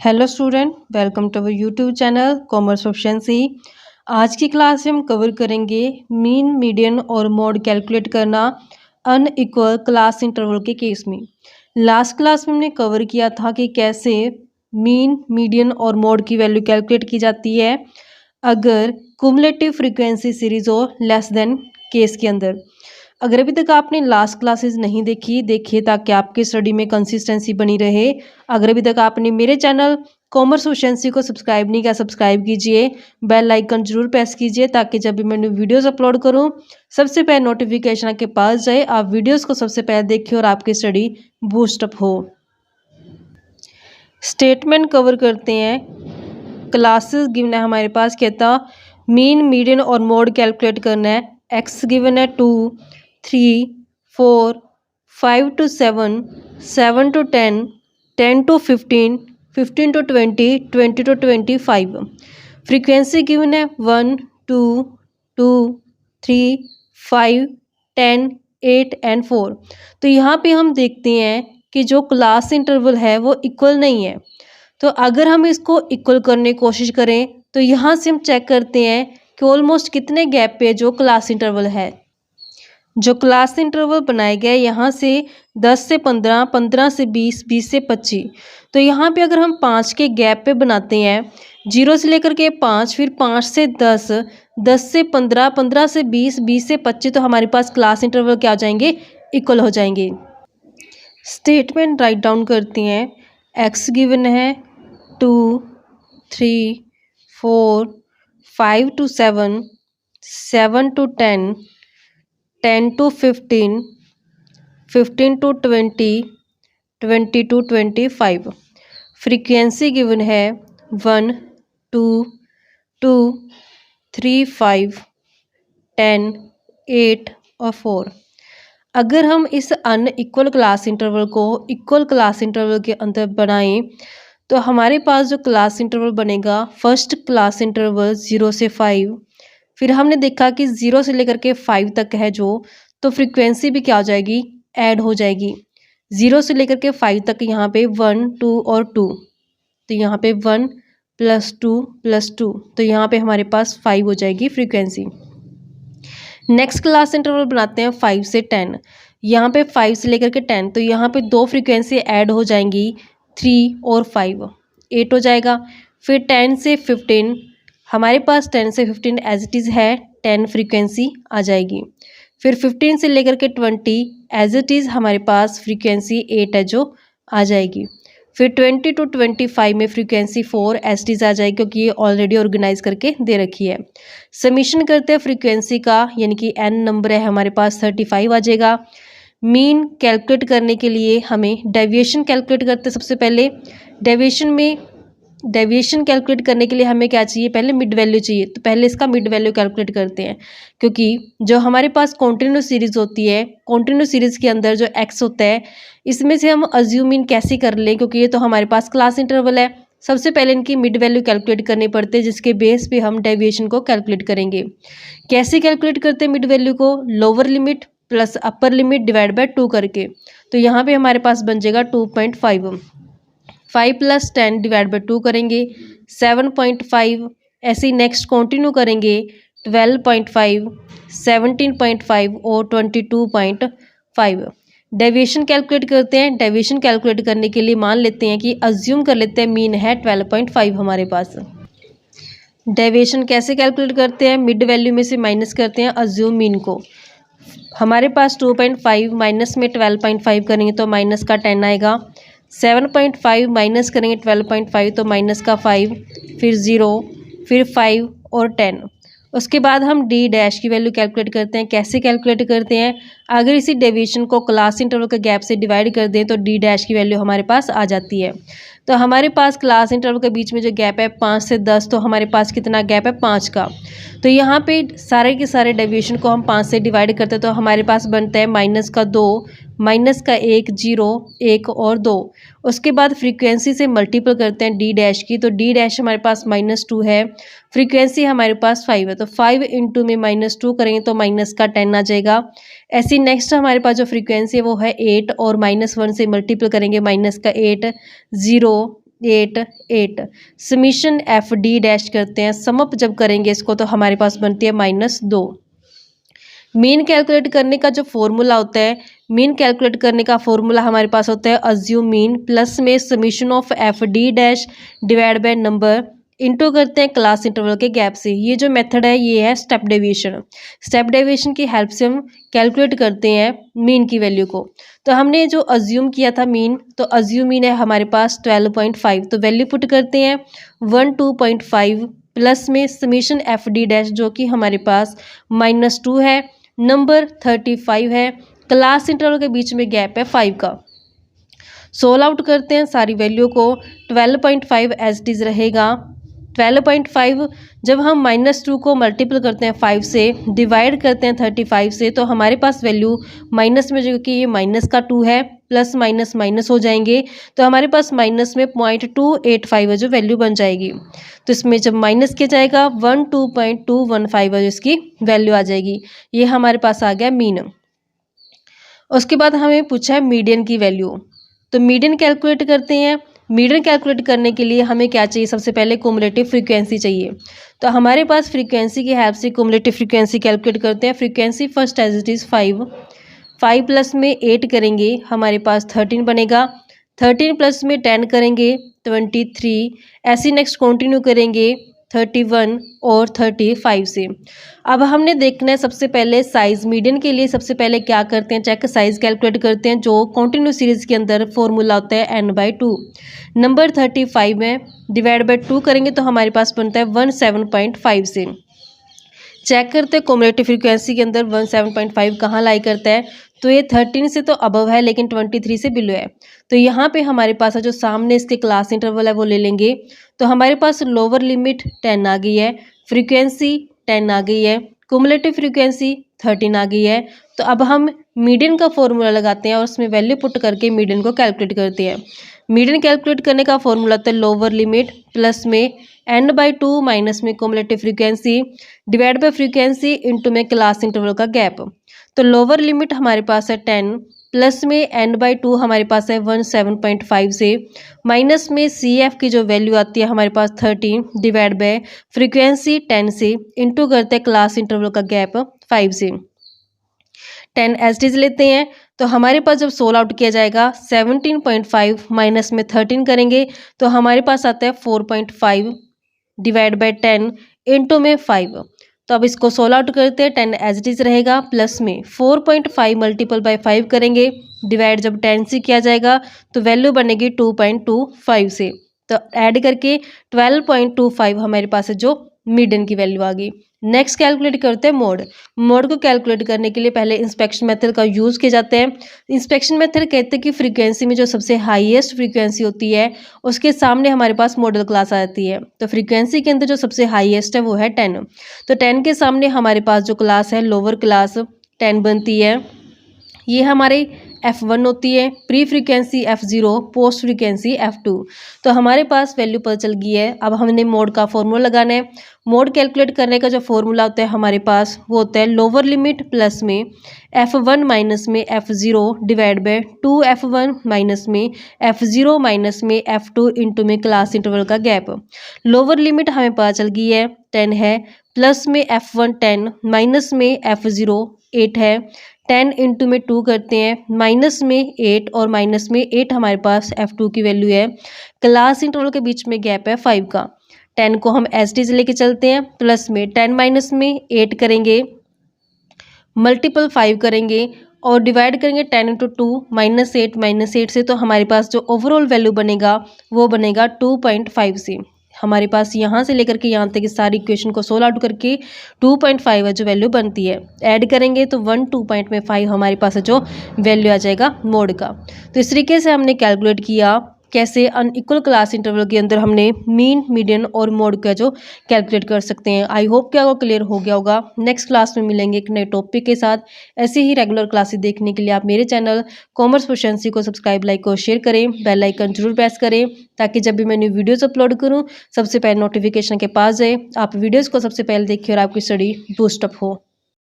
Hello student, welcome to our YouTube channel commerce options. आज की class में हम कवर करेंगे मीन, मीडियन और मोड कैलकुलेट करना अनइक्वल क्लास इंटरवल के केस में। लास्ट क्लास में हमने कवर किया था कि कैसे मीन, मीडियन और मोड की वैल्यू कैलकुलेट की जाती है अगर कुमुलेटिव फ्रीक्वेंसी सीरीज हो लेस देन केस के अंदर। अगर अभी तक आपने लास्ट क्लासेस नहीं देखी, देखिए ताकि आपकी स्टडी में कंसिस्टेंसी बनी रहे। अगर अभी तक आपने मेरे चैनल कॉमर्स ऑप्शंसी को सब्सक्राइब नहीं किया, सब्सक्राइब कीजिए, बेल आइकन जरूर प्रेस कीजिए ताकि जब भी मैं वीडियोस अपलोड करूं सबसे पहले नोटिफिकेशन आपके पास जाए, आप वीडियोस को सबसे पहले देखिए और आपकी स्टडी बूस्टअप हो। स्टेटमेंट कवर करते हैं। क्लासेस गिवन है हमारे पास, कहता मीन, मीडियन और मोड कैलकुलेट करना है। एक्स गिवन है 2, 3, 4, 5 to 7, 7 to 10, 10 to 15, 15 to 20, 20 to 25। Frequency given है 1, 2, 2, 3, 5, 10, 8 एंड 4। तो यहाँ पे हम देखते हैं कि जो क्लास इंटरवल है वो इक्वल नहीं है। तो अगर हम इसको इक्वल करने की कोशिश करें तो यहाँ से हम चेक करते हैं कि ऑलमोस्ट कितने गैप पे जो क्लास इंटरवल है। जो क्लास इंटरवल बनाए गए यहाँ से 10 से 15, 15 से 20, 20 से 25। तो यहाँ पे अगर हम 5 के गैप पे बनाते हैं, 0 से लेकर के 5, फिर 5 से 10, 10 से 15, 15 से 20, 20 से 25, तो हमारे पास क्लास इंटरवल क्या हो जाएंगे, इक्वल हो जाएंगे। स्टेटमेंट राइट डाउन करते हैं। एक्स गिवन है 2, 3, 4, 5 to 7, 7 to 10, 10 to 15, 15 to 20, 20 to 25। Frequency given है 1, 2, 2, 3, 5, 10, 8 और 4। अगर हम इस अनइक्वल क्लास इंटरवल को इक्वल क्लास इंटरवल के अंदर बनाएं तो हमारे पास जो क्लास इंटरवल बनेगा, फर्स्ट क्लास इंटरवल 0 से 5, फिर हमने देखा कि 0 से लेकर के 5 तक है जो, तो फ्रीक्वेंसी भी क्या हो जाएगी, ऐड हो जाएगी। 0 से लेकर के 5 तक यहाँ पे 1, 2 और 2, तो यहाँ पे 1 + 2 + 2, तो यहाँ पे हमारे पास 5 हो जाएगी फ्रीक्वेंसी। नेक्स्ट क्लास इंटरवल बनाते हैं 5 से 10। यहाँ पे 5 से लेकर के 10, तो यहाँ पे 2 फ्रीक्वेंसी ऐड हो जाएंगी, 3 और 5, 8 हो जाएगा। फिर 10 से 15, हमारे पास 10 से 15 एज इट इज़ है, 10 फ्रीक्वेंसी आ जाएगी। फिर 15 से लेकर के 20 एज इट इज़ हमारे पास फ्रीक्वेंसी 8 है जो आ जाएगी। फिर 20 to 25 में फ्रीक्वेंसी 4 एज इट इज़ आ जाएगी, क्योंकि ये ऑलरेडी ऑर्गेनाइज करके दे रखी है। समीशन करते हैं फ्रीक्वेंसी का, यानी कि n नंबर है हमारे पास 35 आ जाएगा। मीन कैलकुलेट करने के लिए हमें डेविएशन कैलकुलेट करते हैं सबसे पहले। डेविएशन कैलकुलेट करने के लिए हमें क्या चाहिए, पहले मिड वैल्यू चाहिए। तो पहले इसका मिड वैल्यू कैलकुलेट करते हैं, क्योंकि जो हमारे पास कॉन्टिन्यूस सीरीज होती है, कॉन्टिन्यूस सीरीज के अंदर जो x होता है, इसमें से हम अज्यूम मीन कैसे कर लें, क्योंकि ये तो हमारे पास क्लास इंटरवल है। सबसे पहले इनकी मिड वैल्यू कैलकुलेट करनी पड़ती है, जिसके बेस पे हम डेविएशन को कैलकुलेट करेंगे। कैसे कैलकुलेट करते हैं मिड वैल्यू को, lower limit plus upper limit divide by 2 करके। तो यहाँ पे हमारे पास बन जाएगा 2.5। 5 + 10 डिवाइड बाय 2 करेंगे, 7.5। ऐसे ही नेक्स्ट कंटिन्यू करेंगे, 12.5, 17.5 और 22.5। डेविएशन कैलकुलेट करते हैं। डेविएशन कैलकुलेट करने के लिए मान लेते हैं कि अज्यूम कर लेते हैं मीन है 12.5 हमारे पास। डेविएशन कैसे कैलकुलेट करते हैं, मिड वैल्यू में से माइनस करते हैं अज्यूम मीन को। हमारे पास 2.5 माइनस में 12.5 करेंगे तो माइनस का 10 आएगा। 7.5 माइनस करेंगे 12.5 तो माइनस का 5, फिर 0, फिर 5 और 10। उसके बाद हम डी डैश की वैल्यू कैलकुलेट करते हैं। कैसे कैलकुलेट करते हैं, अगर इसी डेविएशन को क्लास इंटरवल के गैप से डिवाइड कर दें तो डी डैश की वैल्यू हमारे पास आ जाती है। तो हमारे पास क्लास इंटरवल के बीच में जो गैप है 5 से 10, तो हमारे पास कितना गैप है, 5 का। तो यहाँ पे सारे के सारे डेविएशन को हम 5 से डिवाइड करते हैं, तो हमारे पास बनता है माइनस का 2, माइनस का 1, 0, 1 और 2। उसके बाद फ्रीक्वेंसी से मल्टीपल करते हैं डी डैश की, तो डी डैश हमारे पास -2 है, फ्रीक्वेंसी हमारे पास 5 है, तो 5 इंटू में -2 करेंगे तो माइनस का 10 आ जाएगा। ऐसी नेक्स्ट हमारे पास जो फ्रीक्वेंसी है वो है 8, और -1 से मल्टीपल करेंगे माइनस का 8, 0, 8 8। समीशन एफ डी डैश करते हैं, समअप जब करेंगे इसको तो हमारे पास बनती है -2। मीन कैलकुलेट करने का जो फॉर्मूला होता है, मीन कैलकुलेट करने का फॉर्मूला हमारे पास होता है अज्यूम मीन प्लस में summation of F D dash divide by number into करते हैं क्लास इंटरवल के गैप से। ये जो मेथड है ये है स्टेप डेविएशन। स्टेप डेविएशन की हेल्प से हम कैलकुलेट करते हैं मीन की वैल्यू को। तो हमने जो अज्यूम किया था मीन, तो अज्यूम मीन है हमारे पास 12.5, तो वैल्यू पुट करते हैं 12.5 प्लस में समीशन एफ डी डैश जो कि हमारे पास -2 है, नंबर 35 है, क्लास इंटरवल के बीच में गैप है 5 का। सोल्व आउट करते हैं सारी वैल्यू को, 12.5 एज इट इज़ रहेगा। 12.5 जब हम -2 को मल्टीपल करते हैं 5 से, डिवाइड करते हैं 35 से, तो हमारे पास वैल्यू माइनस में, जो कि ये माइनस का 2 है, प्लस माइनस माइनस हो जाएंगे, तो हमारे पास माइनस में 0.285 है जो वैल्यू बन जाएगी। तो इसमें जब माइनस किया जाएगा 12.215 है इसकी वैल्यू आ जाएगी। ये हमारे पास आ गया मीन। उसके बाद हमें पूछा है मीडियन की वैल्यू, तो मीडियन कैलकुलेट करते हैं। मीडियन कैलकुलेट करने के लिए हमें क्या चाहिए, सबसे पहले कुमुलेटिव फ्रीक्वेंसी चाहिए। तो हमारे पास फ्रीक्वेंसी की हेल्प से कुमुलेटिव फ्रीक्वेंसी कैलकुलेट करते हैं। Frequency first as it is 5 plus में 8 करेंगे हमारे पास 13 बनेगा, 13 प्लस में 10 करेंगे 23, ऐसे नेक्स्ट कंटिन्यू करेंगे 31 और 35 से। अब हमने देखना है सबसे पहले साइज़। मीडियन के लिए सबसे पहले क्या करते हैं, चेक साइज़ कैलकुलेट करते हैं, जो कंटिन्यू सीरीज़ के अंदर फॉर्मूला होता है n/2। नंबर 35 में डिवाइड बाय 2 करेंगे तो हमारे पास बनता है 17.5 से। चेक करते हैं कुमुलेटिव फ्रीक्वेंसी के अंदर 17.5 कहाँ लाई करता है, तो ये 13 से तो अबव है लेकिन 23 से बिलो है। तो यहाँ पे हमारे पास जो सामने इसके क्लास इंटरवल है वो ले लेंगे, तो हमारे पास लोअर लिमिट 10 आ गई है, फ्रीक्वेंसी 10 आ गई है, कुमुलेटिव फ्रीक्वेंसी 13 आ गई है। तो अब हम मीडियन का फॉर्मूला लगाते हैं और उसमें वैल्यू पुट करके मीडियन को कैलकुलेट करते हैं। मीडियन कैलकुलेट करने का फॉर्मूला होता है लोअर लिमिट प्लस में n/2 माइनस में cumulative frequency divide by frequency into में क्लास इंटरवल का गैप। तो लोअर लिमिट हमारे पास है 10 प्लस में n/2 हमारे पास है 17.5 से, माइनस में CF की जो वैल्यू आती है हमारे पास 13 डिवाइड बाय फ्रीक्वेंसी 10 से इंटू करते हैं क्लास इंटरवल का गैप 5 से। 10 एज इट इज़ लेते हैं, तो हमारे पास जब सोल्व आउट किया जाएगा 17.5 माइनस में 13 करेंगे तो हमारे पास आता है 4.5 डिवाइड बाय 10 इंटू में 5। तो अब इसको सोल्व आउट करते हैं, 10 एज इट इज़ रहेगा, प्लस में 4.5 मल्टीपल बाय 5 करेंगे, डिवाइड जब 10 से किया जाएगा तो वैल्यू बनेगी 2.25 से। तो ऐड करके 12.25 हमारे पास है जो मीडियन की वैल्यू आ गई। नेक्स्ट कैलकुलेट करते हैं मोड। मोड को कैलकुलेट करने के लिए पहले इंस्पेक्शन मेथड का यूज़ किया जाता है। इंस्पेक्शन मेथड कहते हैं कि फ्रीक्वेंसी में जो सबसे हाईएस्ट फ्रीक्वेंसी होती है उसके सामने हमारे पास मॉडल क्लास आ जाती है। तो फ्रीक्वेंसी के अंदर जो सबसे हाईएस्ट है वो है 10। तो 10 के सामने हमारे पास जो क्लास है लोअर क्लास 10 बनती है। ये हमारे F1 होती है, pre frequency F0, post frequency F2। तो हमारे पास वैल्यू पता चल गई है। अब हमने मोड का फॉर्मूला लगाना है। मोड कैलकुलेट करने का जो फॉर्मूला होता है हमारे पास वो होता है लोअर लिमिट प्लस में F1 माइनस में F0 divide by 2F1 minus में F0 माइनस में F2 इंटू में क्लास इंटरवल का गैप। लोअर लिमिट हमें पता चल गई है 10 है, प्लस में F1 10 माइनस में F0 8 है, 10 इंटू में 2 करते हैं, माइनस में 8 और माइनस में 8 हमारे पास F2 की वैल्यू है। क्लास इंटरवल के बीच में गैप है 5 का। 10 को हम एज इट इज लेके चलते हैं, प्लस में 10 माइनस में 8 करेंगे, मल्टीपल 5 करेंगे और डिवाइड करेंगे 10 इंटू 2 -8 से। तो हमारे पास जो ओवरऑल वैल्यू बनेगा वो बनेगा 2.5 से। हमारे पास यहाँ से लेकर के यहाँ तक की सारी इक्वेशन को सोल्व आउट करके 2.5 है जो वैल्यू बनती है। ऐड करेंगे तो 2.5 हमारे पास है जो वैल्यू आ जाएगा मोड का। तो इस तरीके से हमने कैलकुलेट किया कैसे अनइक्वल क्लास इंटरवल के अंदर हमने मीन, मीडियन और मोड का जो कैलकुलेट कर सकते हैं। आई होप कि आपको क्लियर हो गया होगा। नेक्स्ट क्लास में मिलेंगे एक नए टॉपिक के साथ। ऐसे ही रेगुलर क्लासेस देखने के लिए आप मेरे चैनल कॉमर्स प्रोफिशिएंसी को सब्सक्राइब, लाइक और शेयर करें। बेल आइकन जरूर प्रेस करें ताकि जब भी मैं न्यू वीडियोज़ अपलोड करूँ सबसे पहले नोटिफिकेशन के पास जाए, आप वीडियोज़ को सबसे पहले देखिए और आपकी स्टडी बूस्टअप हो।